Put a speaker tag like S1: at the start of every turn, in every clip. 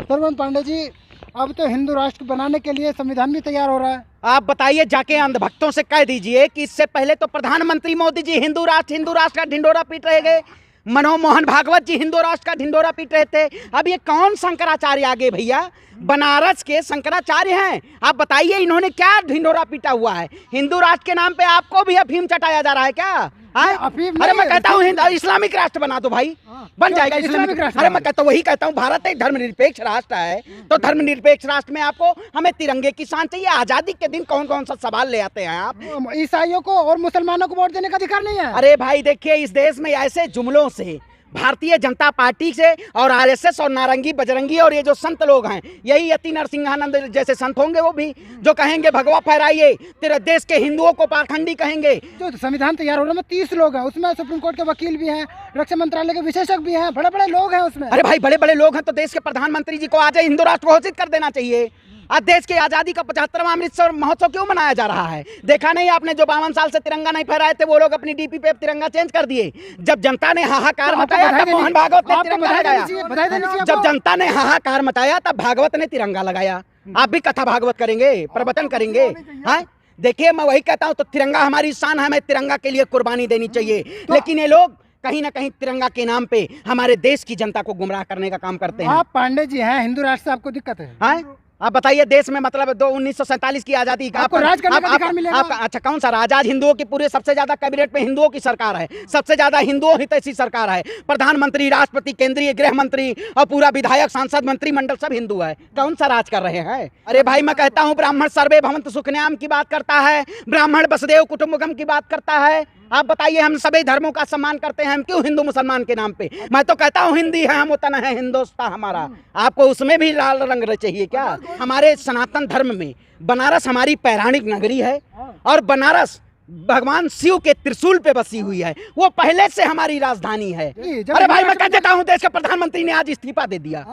S1: सरवन पांडे जी, अब तो हिंदू राष्ट्र बनाने के लिए संविधान भी तैयार हो रहा है।
S2: आप बताइए, जाके अंधभक्तों से कह दीजिए कि इससे पहले तो प्रधानमंत्री मोदी जी हिंदू राष्ट्र का ढिंडोरा पीट रहे गए। मनमोहन भागवत जी हिंदू राष्ट्र का ढिंडोरा पीट रहे थे। अब ये कौन शंकराचार्य आगे भैया? बनारस के शंकराचार्य हैं। आप बताइए इन्होंने क्या ढिंडोरा पीटा हुआ है? हिंदू राष्ट्र के नाम पे आपको भी अफीम चटाया जा रहा है क्या? अरे मैं कहता हूँ इस्लामिक राष्ट्र बना दो भाई, बन जाएगा इस्लामिक राष्ट्र। अरे मैं कहता हूँ, वही कहता हूँ, भारत एक धर्मनिरपेक्ष राष्ट्र है, तो धर्मनिरपेक्ष राष्ट्र में आपको हमें तिरंगे की शान चाहिए। आजादी के दिन कौन कौन सा सवाल ले आते हैं आप?
S1: ईसाइयों को और मुसलमानों को वोट देने का अधिकार नहीं है।
S2: अरे भाई देखिए, इस देश में ऐसे जुमलों से भारतीय जनता पार्टी से और आरएसएस और नारंगी बजरंगी और ये जो संत लोग हैं, यही यति नरसिंहानंद जैसे संत होंगे, वो भी जो कहेंगे भगवा फहराइए, तेरे देश के हिंदुओं को पाखंडी कहेंगे।
S1: जो संविधान तैयार हो रहा है 30 लोग हैं उसमें, सुप्रीम कोर्ट के वकील भी हैं, रक्षा मंत्रालय के विशेषज्ञ भी हैं, बड़े बड़े लोग हैं उसमें।
S2: अरे भाई, बड़े बड़े लोग हैं तो देश के प्रधानमंत्री जी को आज हिंदू राष्ट्र घोषित कर देना चाहिए। आज देश की आजादी का 75वां अमृतसर महोत्सव क्यों मनाया जा रहा है? देखा नहीं आपने, जो 52 साल से तिरंगा नहीं फहराए थे वो लोग अपनी डीपी पे तिरंगा चेंज कर दिए। जब जनता ने हाहाकार मचाया तब मोहन भागवत ने तिरंगा लगाया। जब जनता ने हाहाकार मचाया तब भागवत ने तिरंगा लगाया। आप भी कथा भागवत करेंगे, प्रवचन करेंगे? हाँ देखिए, मैं वही कहता हूँ, तो तिरंगा हमारी शान है, हमें तिरंगा के लिए कुर्बानी देनी चाहिए। लेकिन ये लोग कहीं ना कहीं तिरंगा के नाम पे हमारे देश की जनता को गुमराह करने का काम करते हैं।
S1: आप पांडे जी हैं, हिंदू राष्ट्र से आपको दिक्कत है?
S2: हाँ? आप बताइए, देश में मतलब 1947 की आजादी का
S1: आपको राज करने का अधिकार मिलेगा?
S2: अच्छा कौन सा राज? आज हिंदुओं की पूरे सबसे ज्यादा कैबिनेट में हिंदुओं की सरकार है, सबसे ज्यादा हिंदुओं हितैषी सरकार है। प्रधानमंत्री, राष्ट्रपति, केंद्रीय गृह मंत्री और पूरा विधायक, सांसद, मंत्रिमंडल सब हिंदू है। कौन सा राज कर रहे हैं? अरे भाई मैं कहता हूँ, ब्राह्मण सर्वे भवन्तु सुखिनः की बात करता है, ब्राह्मण वसुधैव कुटुम्बकम की बात करता है। आप बताइए, हम सभी धर्मों का सम्मान करते हैं, हम क्यों हिंदू मुसलमान के नाम पे? मैं तो कहता हूँ हिंदी है हम, वतन है हिंदुस्तान हमारा। आपको उसमें भी लाल रंग चाहिए क्या? हमारे सनातन धर्म में बनारस हमारी पौराणिक नगरी है और बनारस भगवान शिव के त्रिशूल पे बसी हुई है, वो पहले से हमारी राजधानी है। अरे भाई मैं कह देता हूँ, देश के प्रधानमंत्री ने आज इस्तीफा दे दिया।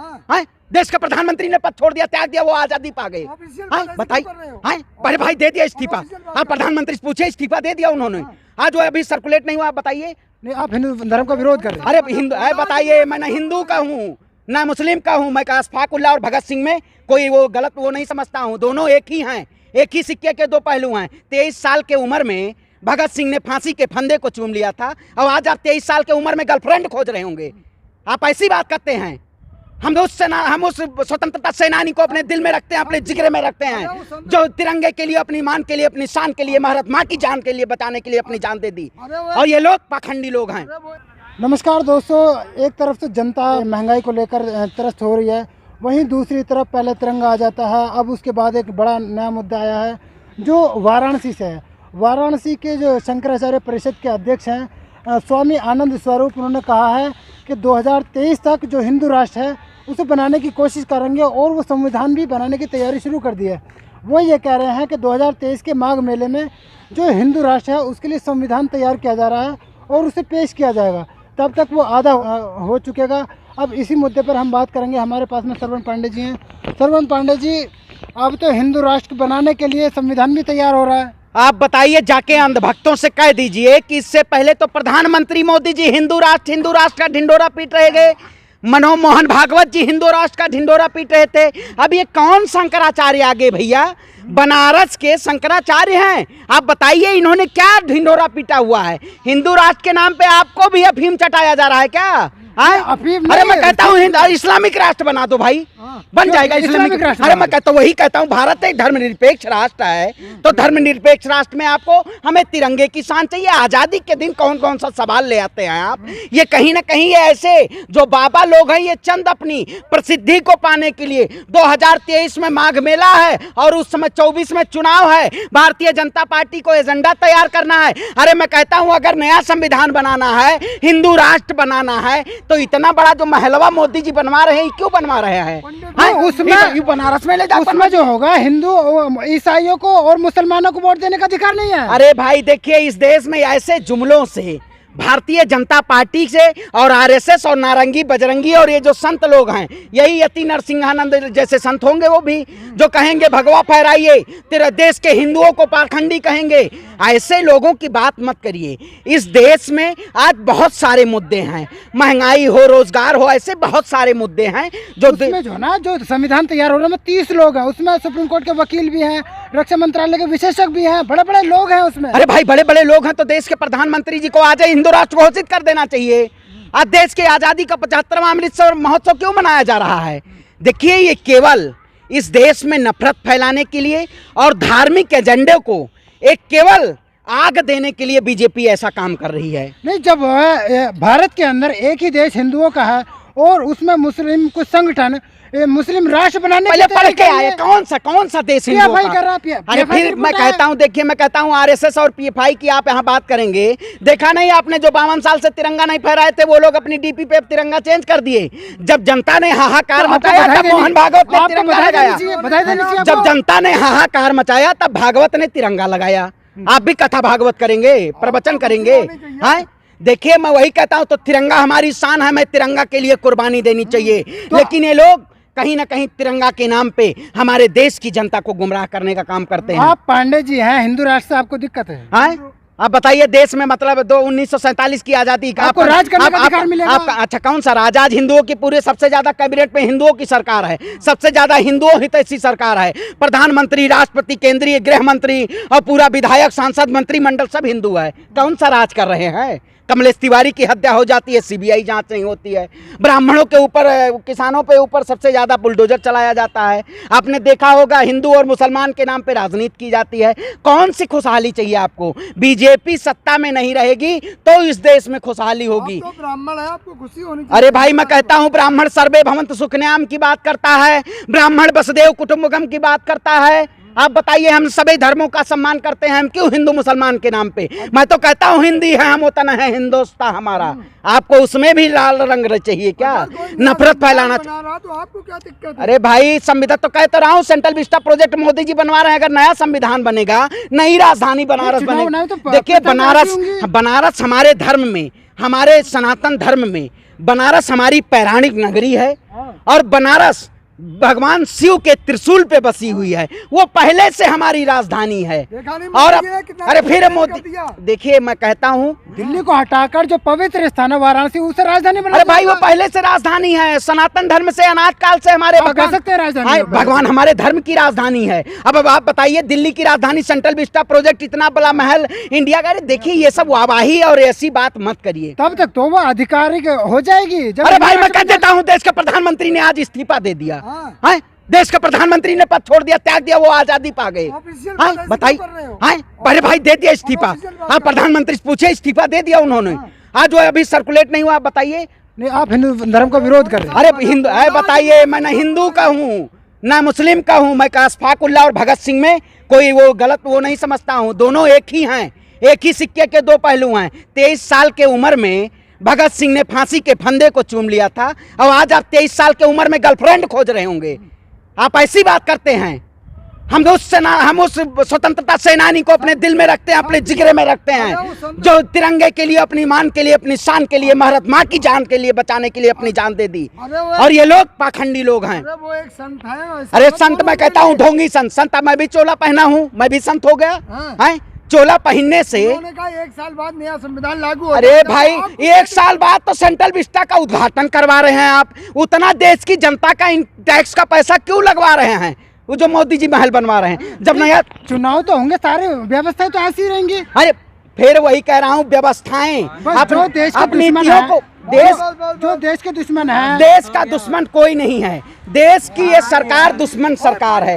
S2: देश के प्रधानमंत्री ने पद छोड़ दिया, त्याग दिया, वो आजादी पा गए। बताइए, बड़े भाई दे दिया इस्तीफा। आप प्रधानमंत्री से पूछे, इस्तीफा दे दिया उन्होंने। आज वो अभी सर्कुलेट नहीं हुआ। बताइए,
S1: नहीं आप हिंदू धर्म का विरोध कर रहे हैं?
S2: अरे हिंदू बताइए, मैं ना हिंदू का हूँ ना मुस्लिम का हूँ। मैं अशफाक उल्लाह और भगत सिंह में कोई वो गलत वो नहीं समझता हूँ। दोनों एक ही हैं, एक ही सिक्के के दो पहलू हैं। 23 साल के उम्र में भगत सिंह ने फांसी के फंदे को चूम लिया था और आज आप 23 साल के उम्र में गर्लफ्रेंड खोज रहे होंगे। आप ऐसी बात करते हैं? हम उस स्वतंत्रता सेनानी को अपने दिल में रखते हैं, अपने जिगरे में रखते हैं, जो तिरंगे के लिए, अपनी मान के लिए, अपनी शान के लिए, महात्मा की जान के लिए बचाने के लिए अपनी जान दे दी। और ये लोग पाखंडी लोग हैं।
S1: नमस्कार दोस्तों, एक तरफ से जनता महंगाई को लेकर त्रस्त हो रही है, वहीं दूसरी तरफ पहले तिरंगा आ जाता है। अब उसके बाद एक बड़ा नया मुद्दा आया है जो वाराणसी से है। वाराणसी के जो शंकराचार्य परिषद के अध्यक्ष हैं स्वामी आनंद स्वरूप, उन्होंने कहा है कि 2023 तक जो हिंदू राष्ट्र है उसे बनाने की कोशिश करेंगे और वो संविधान भी बनाने की तैयारी शुरू कर दी है। वो ये कह रहे हैं कि 2023 के माघ मेले में जो हिंदू राष्ट्र है उसके लिए संविधान तैयार किया जा रहा है और उसे पेश किया जाएगा, तब तक वो आधा हो चुकेगा। अब इसी मुद्दे पर हम बात करेंगे। हमारे पास में सरवन पांडे जी हैं। सरवन पांडे जी, अब तो हिंदू राष्ट्र बनाने के लिए संविधान भी तैयार हो रहा है।
S2: आप बताइए, जाके अंधभक्तों से कह दीजिए कि इससे पहले तो प्रधानमंत्री मोदी जी हिंदू राष्ट्र का ढिंडोरा पीट रहे गए। मनमोहन भागवत जी हिंदू राष्ट्र का ढिंडोरा पीट रहे थे। अब ये कौन शंकराचार्य आगे भैया? बनारस के शंकराचार्य हैं। आप बताइए इन्होंने क्या ढिंडोरा पीटा हुआ है? हिंदू राष्ट्र के नाम पे आपको भी अफीम चटाया जा रहा है क्या? अरे मैं कहता हूँ इस्लामिक राष्ट्र बना दो भाई, बन जाएगा इस्लामिक राष्ट्र। अरे मैं कहता हूँ, वही कहता हूँ, भारत एक धर्मनिरपेक्ष राष्ट्र है, तो धर्मनिरपेक्ष राष्ट्र में आपको हमें तिरंगे की शान चाहिए। आजादी के दिन कौन कौन सा सवाल ले आते हैं आप? ये कहीं ना कहीं ये ऐसे जो बाबा लोग हैं, ये चंद अपनी प्रसिद्धि को पाने के लिए 2023 में माघ मेला है और उस समय 24 में चुनाव है, भारतीय जनता पार्टी को एजेंडा तैयार करना है। अरे मैं कहता हूँ, अगर नया संविधान बनाना है, हिंदू राष्ट्र बनाना है, तो इतना बड़ा जो महलवा मोदी जी बनवा रहे हैं, क्यों बनवा रहे हैं?
S1: उसमें
S2: बनारस में ले जाओ,
S1: उसमें जो होगा हिंदू ईसाइयों को और मुसलमानों को वोट देने का अधिकार नहीं है।
S2: अरे भाई देखिए, इस देश में ऐसे जुमलों से भारतीय जनता पार्टी से और आरएसएस और नारंगी बजरंगी और ये जो संत लोग हैं, यही यति नरसिंहानंद जैसे संत होंगे वो भी, जो कहेंगे भगवा फहराइए, तेरे देश के हिंदुओं को पाखंडी कहेंगे। ऐसे लोगों की बात मत करिए। इस देश में आज बहुत सारे मुद्दे हैं, महंगाई हो, रोजगार हो, ऐसे बहुत सारे मुद्दे हैं जो
S1: उसमें जो ना जो संविधान तैयार हो रहा है 30 लोग हैं उसमें, सुप्रीम कोर्ट के वकील भी हैं, रक्षा मंत्रालय के विशेषज्ञ भी हैं, बड़े बड़े लोग हैं उसमें।
S2: अरे भाई बड़े बड़े लोग हैं तो देश के प्रधानमंत्री जी को आज हिंदू राष्ट्र घोषित कर देना चाहिए। आज देश के आजादी का 75वां अमृतसर महोत्सव क्यों मनाया जा रहा है? देखिए, ये केवल इस देश में नफरत फैलाने के लिए और धार्मिक एजेंडे को एक केवल आग देने के लिए बीजेपी ऐसा काम कर रही है।
S1: नहीं, जब भारत के अंदर एक ही देश हिंदुओं का है और उसमें मुस्लिम कुछ संगठन मुस्लिम राष्ट्र बनाने
S2: पहले पढ़ के आए, कौन सा देश हिंदुओं का? अरे फिर मैं कहता हूँ, देखिए मैं कहता हूँ आरएसएस और पीएफआई की आप यहाँ बात करेंगे। देखा नहीं आपने, जो 52 साल से तिरंगा नहीं फहराए थे वो लोग अपनी डीपी पे तिरंगा चेंज कर दिए। जब जनता ने हाहाकार मचाया तब मोहन भागवत ने तिरंगा लगाया। जब जनता ने हाहाकार मचाया तब भागवत ने तिरंगा लगाया। आप भी कथा भागवत करेंगे, प्रवचन करेंगे? हाँ, देखिए मैं वही कहता हूँ, तो तिरंगा हमारी शान है, हमें तिरंगा के लिए कुर्बानी देनी चाहिए। लेकिन ये लोग कहीं ना कहीं तिरंगा के नाम पे हमारे देश की जनता को गुमराह करने का काम करते हैं।
S1: आप पांडे जी हैं, हिंदू राष्ट्र से आपको दिक्कत है?
S2: हाँ? आप बताइए, देश में मतलब 1947 की आजादी का
S1: आपको राज करने का अधिकार मिलेगा?
S2: आपका अच्छा कौन सा राज? आज हिंदुओं की पूरे सबसे ज्यादा कैबिनेट में हिंदुओं की सरकार है, सबसे ज्यादा हिंदुओं हितैषी सरकार है। प्रधानमंत्री, राष्ट्रपति, केंद्रीय गृह मंत्री और पूरा विधायक, सांसद, मंत्रिमंडल सब हिंदू है। कौन सा राज कर रहे हैं? कमलेश तिवारी की हत्या हो जाती है, सीबीआई जांच नहीं होती है। ब्राह्मणों के ऊपर, किसानों पे ऊपर सबसे ज्यादा बुलडोजर चलाया जाता है। आपने देखा होगा हिंदू और मुसलमान के नाम पे राजनीति की जाती है। कौन सी खुशहाली चाहिए आपको? बीजेपी सत्ता में नहीं रहेगी तो इस देश में खुशहाली होगी।
S1: तो ब्राह्मण है, आपको खुशी होनी चाहिए।
S2: अरे भाई मैं कहता हूँ, ब्राह्मण सर्वे भवंत सुखन्याम की बात करता है, ब्राह्मण वसुदेव कुटुंबकम की बात करता है। आप बताइए, हम सभी धर्मों का सम्मान करते हैं, हम क्यों हिंदू मुसलमान के नाम पे? मैं तो कहता हूँ हिंदी है हम, वतन है हिंदुस्तान हमारा। आपको उसमें भी लाल रंग चाहिए क्या? नफरत फैलाना
S1: तो आपको क्या दिक्कत है?
S2: अरे भाई, संविधान तो कहते रहा हूँ, central Vista project Modi ji बनवा रहे हैं। अगर नया संविधान बनेगा, नई राजधानी बनारस बनेगी।
S1: तो
S2: देखिए बनारस हमारे धर्म में, हमारे सनातन धर्म में बनारस हमारी पौराणिक नगरी है और बनारस भगवान शिव के त्रिशूल पे बसी हुई है। वो पहले से हमारी राजधानी है। और अरे फिर मोदी, देखिए मैं कहता हूँ,
S1: दिल्ली को हटाकर जो पवित्र स्थान है वाराणसी, उसे राजधानी बना।
S2: अरे भाई वो पहले से राजधानी है, सनातन धर्म से अनाद काल से हमारे भगवान हमारे धर्म की राजधानी है। अब आप बताइए, दिल्ली की राजधानी, सेंट्रल विस्टा प्रोजेक्ट, इतना बड़ा महल इंडिया का। देखिए ये सब वाहवाही और ऐसी बात मत करिए,
S1: तब तक तो वो आधिकारिक हो जाएगी।
S2: अरे भाई मैं कह देता हूँ, देश के प्रधानमंत्री ने आज इस्तीफा दे दिया। हाँ? देश के प्रधानमंत्री ने पद छोड़ दिया, त्याग दिया, वो आजादी पा गए। हाँ बताइए, हाँ अरे भाई दे दिया इस्तीफा। हाँ प्रधानमंत्री से पूछे, इस्तीफा दे दिया उन्होंने। आज वो अभी सर्कुलेट नहीं हुआ। बताइए,
S1: नहीं आप हिंदू धर्म का विरोध कर रहे हैं?
S2: अरे हिंदू बताइए, मैं न हिंदू का हूँ ना मुस्लिम का हूँ। मैं अशफाक उल्लाह और भगत सिंह में कोई वो गलत वो नहीं समझता हूँ। दोनों एक ही हैं, एक ही सिक्के के दो पहलू हैं। 23 साल के उम्र में भगत सिंह ने फांसी के फंदे को चूम लिया था और आज आप 23 साल के उम्र में गर्लफ्रेंड खोज रहे होंगे। आप ऐसी बात करते हैं। हम उस स्वतंत्रता सेनानी को अपने दिल में रखते हैं, अपने जिगरे में रखते हैं, जो तिरंगे के लिए, अपनी मान के लिए, अपनी शान के लिए, भारत माँ की जान के लिए, बचाने के लिए अपनी जान दे दी। और ये लोग पाखंडी लोग हैं।
S1: वो एक संत है।
S2: अरे संत मैं कहता हूँ ढोंगी संत। मैं भी चोला पहना हूँ, मैं भी संत हो गया है। चोला पहनने से
S1: 1 साल बाद नया संविधान लागू।
S2: अरे भाई 1 साल बाद तो सेंट्रल विस्टा का उद्घाटन करवा रहे हैं आप। उतना देश की जनता का टैक्स का पैसा क्यों लगवा रहे हैं? वो जो मोदी जी महल बनवा रहे हैं। जब नया
S1: चुनाव तो होंगे, सारे व्यवस्थाएं तो ऐसी रहेंगी।
S2: अरे फिर वही कह रहा हूँ, व्यवस्थाएं
S1: जो देश के दुश्मन है, जो देश के दुश्मन है,
S2: देश का दुश्मन कोई नहीं है। देश की ये सरकार दुश्मन सरकार है।